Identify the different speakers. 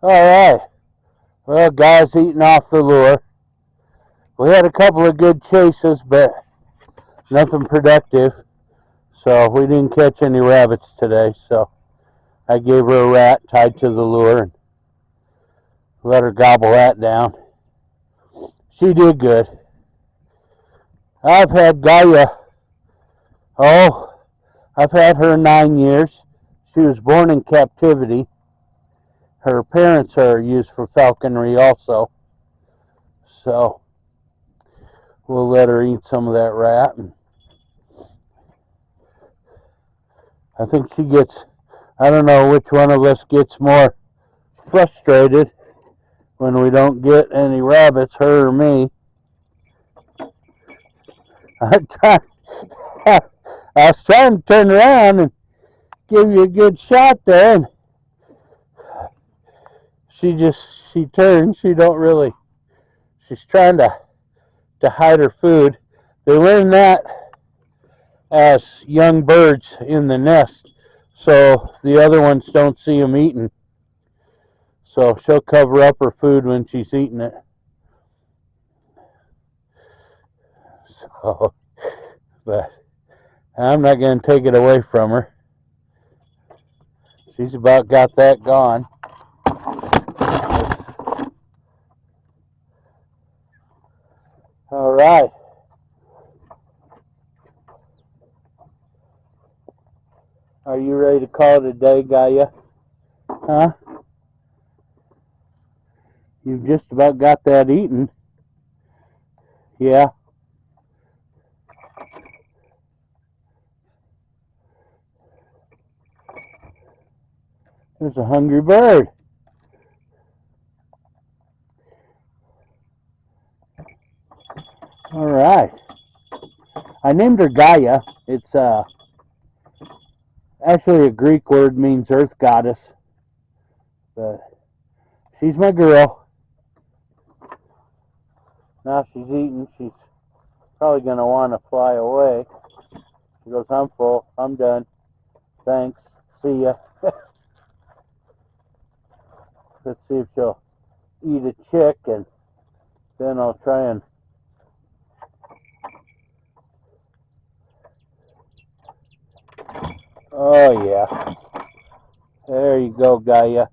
Speaker 1: Alright, well, guys eating off the lure. We had a couple of good chases, but nothing productive. So we didn't catch any rabbits today. So I gave her a rat tied to the lure and let her gobble that down. She did good. I've had Gaia. Oh, I've had her 9 years. She was born in captivity. Her parents are used for falconry also. So we'll let her eat some of that rat. And I think she gets, I don't know which one of us gets more frustrated when we don't get any rabbits, her or me. I was trying to turn around and give you a good shot there, and she turns. She don't really. She's trying to hide her food. They learn that as young birds in the nest, so the other ones don't see them eating. So she'll cover up her food when she's eating it. So, but I'm not going to take it away from her. She's about got that gone. All right. Are you ready to call it a day, Gaia? Huh? You've just about got that eaten. Yeah. There's a hungry bird. All right. I named her Gaia. It's actually a Greek word, means earth goddess. But she's my girl. Now she's eating. She's probably going to want to fly away. She goes, I'm full. I'm done. Thanks. See ya. Let's see if she'll eat a chick, and then I'll try and oh yeah. There you go, Gaia.